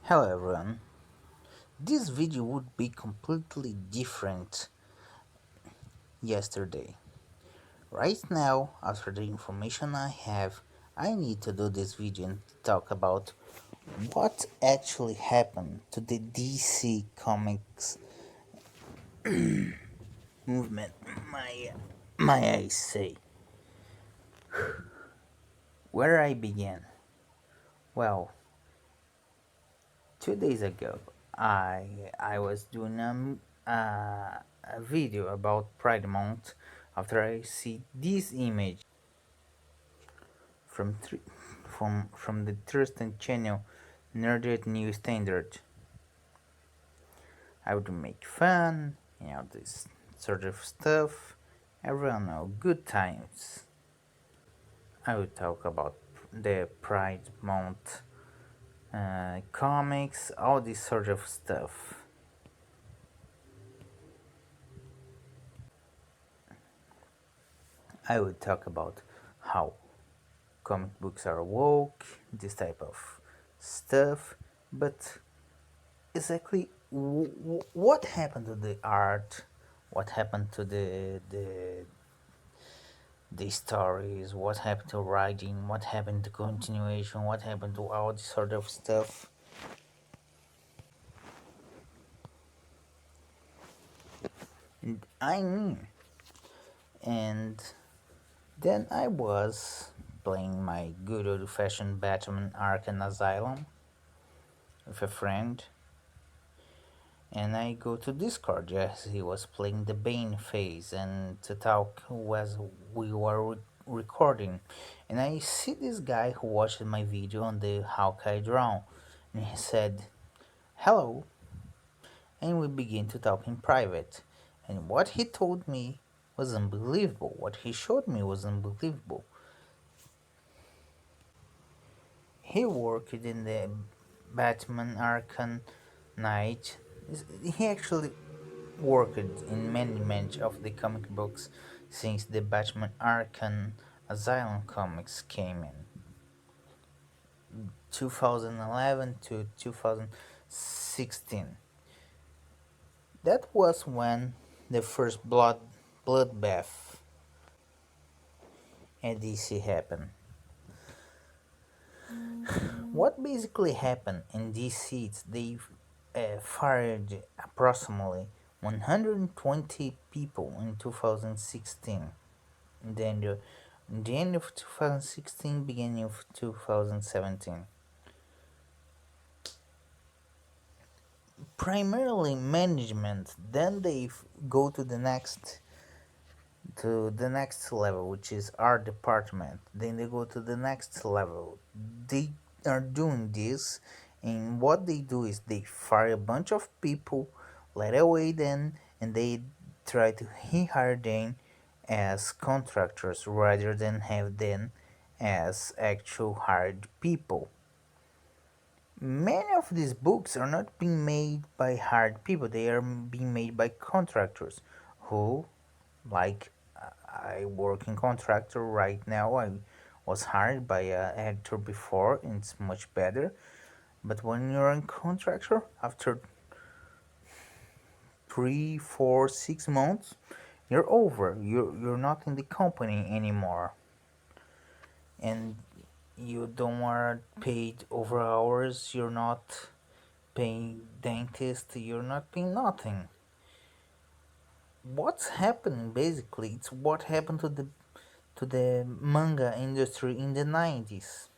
Hello everyone. This video would be completely different yesterday. Right now, after the information I have, I need to do this video and talk about what actually happened to the DC Comics movement. My I say. Where I began? Well, 2 days ago, I was doing a video about Pride Month after I see this image from the Thurston channel Nerded New Standard. I would make fun, this sort of stuff. Everyone know good times. I would talk about the Pride Month comics, all this sort of stuff. I would talk about how comic books are woke, this type of stuff, but exactly what happened to the art, what happened to the stories, what happened to writing, what happened to continuation, what happened to all this sort of stuff. And I mean, and then I was playing my good old-fashioned Batman Arkham Asylum with a friend, and I go to Discord as he was playing the Bane phase and to talk as we were recording. And I see this guy who watched my video on the Hawkeye drone, and he said, "Hello," and we begin to talk in private. And what he told me was unbelievable. What he showed me was unbelievable. He worked in the Batman Arkham Knight. He actually worked in many of the comic books since the Batman Arkham Asylum comics came in 2011 to 2016. That was when the first bloodbath at DC happened. What basically happened in DC is they fired approximately 120 people in 2016. Then the end of 2016, beginning of 2017. Primarily management. Then they go to the next level, which is our department. Then they go to the next level. They are doing this, and what they do is they fire a bunch of people, let away them, and they try to hire them as contractors rather than have them as actual hired people. Many of these books are not being made by hired people, they are being made by contractors who, like I work in contractor right now. I was hired by an editor before, and it's much better. But when you're a contractor, after 3, 4, 6 months, you're over. You're not in the company anymore, and you don't are paid over hours. You're not paying dentist. You're not paying nothing. What's happening basically? It's what happened to the manga industry in the 90s.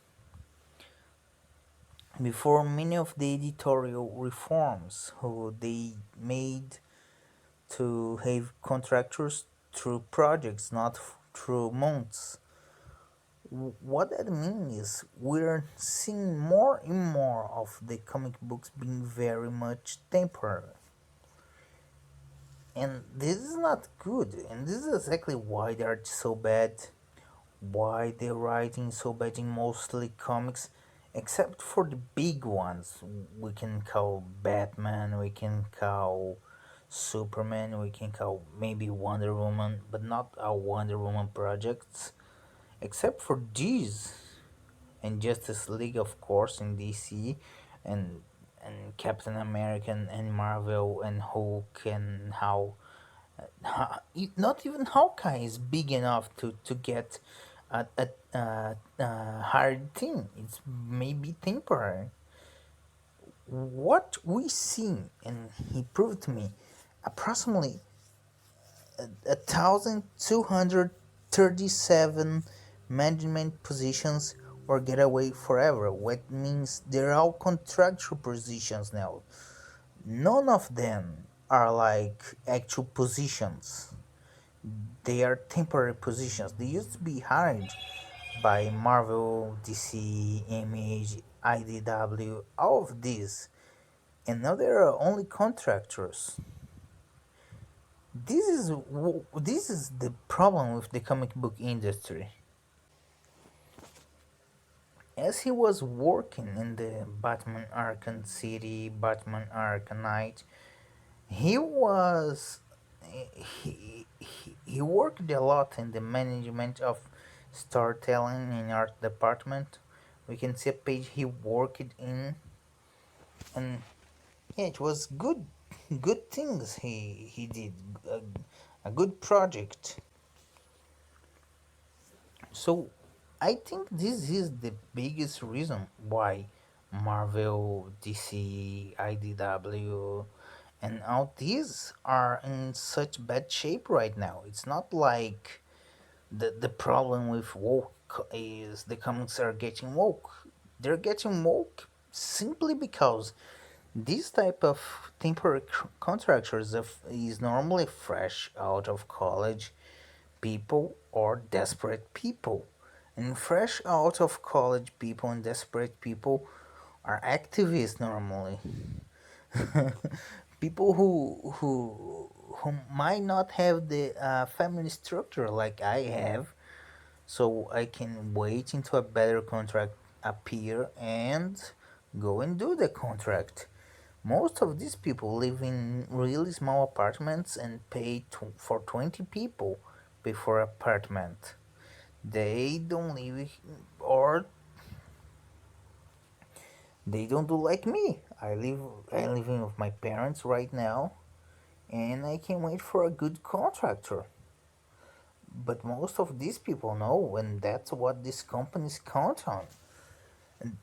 Before many of the editorial reforms who they made to have contractors through projects, not through months. What that means is we're seeing more and more of the comic books being very much temporary. And this is not good, and this is exactly why the art is so bad, why the writing is so bad in mostly comics, except for the big ones. We can call Batman, we can call Superman, we can call maybe Wonder Woman, but not our Wonder Woman projects. Except for these, and Justice League, of course, in DC, and and Captain American and Marvel and Hulk and not even Hawkeye is big enough to get a hard thing. It's maybe temporary. What we see, and he proved to me, approximately 1,237 management positions or get away forever. What means they're all contractual positions now. None of them are like actual positions. They are temporary positions. They used to be hired by Marvel, DC, Image, IDW, all of these, and now they are only contractors. This is the problem with the comic book industry. As he was working in the Batman Arkham City, Batman Arkham Knight, he was he worked a lot in the management of storytelling in art department. We can see a page he worked in, and yeah, it was good things he did, a, a good project. So I think this is the biggest reason why Marvel, DC, IDW, and all these are in such bad shape right now. It's not like the problem with woke is the comics are getting woke. They're getting woke simply because this type of temporary contractors is normally fresh out of college people or desperate people. And fresh out of college people and desperate people are activists normally. People who might not have the family structure like I have, so I can wait until a better contract appear and go and do the contract. Most of these people live in really small apartments and pay for 20 people before apartment. They don't live, or they don't do like me. I live in with my parents right now, and I can wait for a good contractor. But most of these people know, and that's what these companies count on. And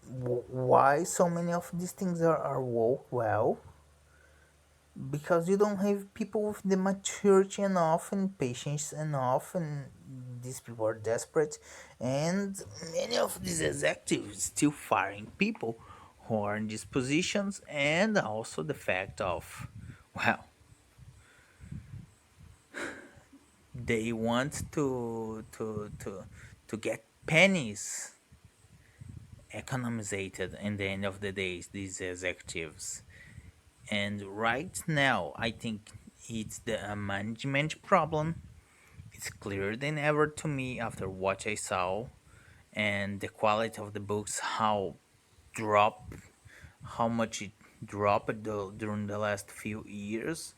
why so many of these things are woke? Well, because you don't have people with the maturity enough and patience enough, and these people are desperate, and many of these executives still firing people who are in these positions, and also the fact of, well, they want to get pennies economized in the end of the day, these executives. And right now I think it's the management problem. It's clearer than ever to me after what I saw, and the quality of the books, drop how much it dropped during the last few years.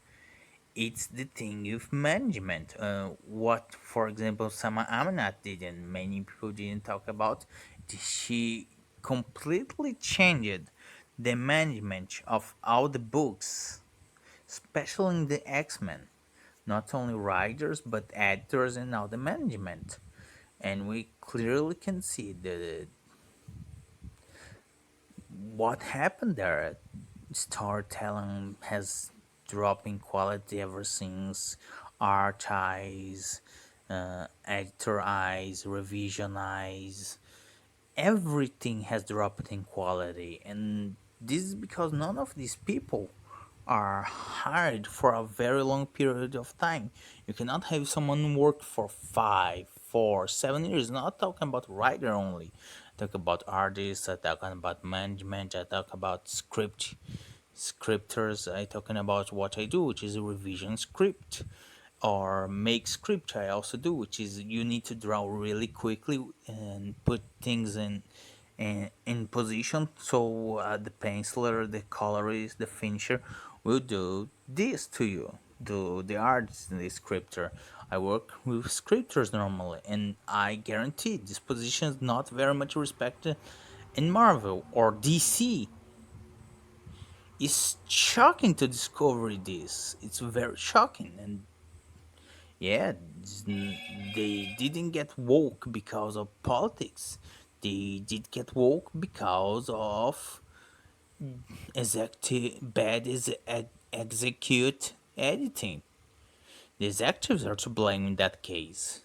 It's the thing with management. What, for example, Sama Amanat did, and many people didn't talk about, she completely changed the management of all the books, especially in the X-Men. Not only writers, but editors and all the management. And we clearly can see what happened there. Storytelling has dropped in quality ever since. Art eyes, editor eyes, revision eyes, everything has dropped in quality, and this is because none of these people are hired for a very long period of time. You cannot have someone work for 5, 4, 7 years. Not talking about writer only. I talk about artists. I talking about management. I talk about scripters. I talking about what I do, which is a revision script or make script. I also do, which is you need to draw really quickly and put things in position. So the penciler, the colorist, the finisher will do this to you. Do the artist and the scripter. I work with scripters normally, and I guarantee this position is not very much respected in Marvel or DC. It's shocking to discover this. It's very shocking, and yeah, they didn't get woke because of politics. They did get woke because of execute editing. The executives are to blame in that case.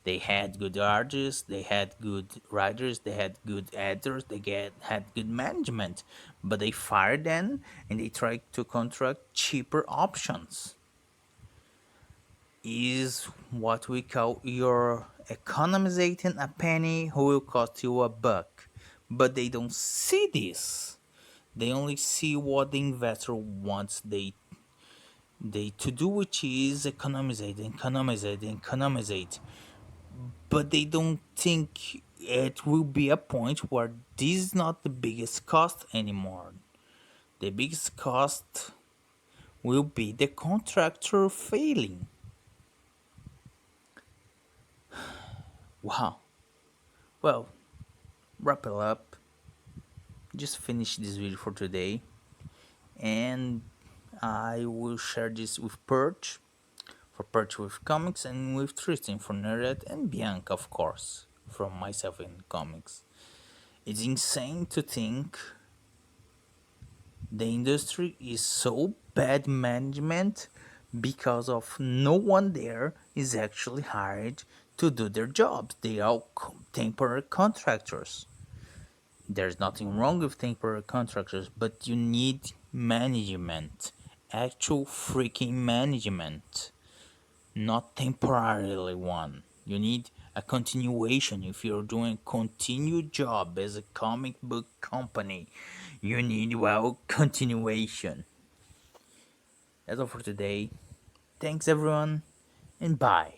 They had good artists, they had good writers, they had good editors, had good management, but they fired them and they tried to contract cheaper options. Is what we call you're economizing a penny who will cost you a buck. But they don't see this. They only see what the investor wants they to do, which is economize. But they don't think it will be a point where this is not the biggest cost anymore. The biggest cost will be the contractor failing. Wow. Well, wrap it up. Just finish this video for today, and I will share this with Perch for Perch with Comics and with Tristan for Nerd and Bianca, of course, from myself in comics. It's insane to think the industry is so bad management because of no one there is actually hired to do their jobs. They are temporary contractors. There's nothing wrong with temporary contractors, but you need management, actual freaking management, not temporarily one. You need a continuation. If you're doing a continued job as a comic book company, you need, well, continuation. That's all for today. Thanks everyone, and bye.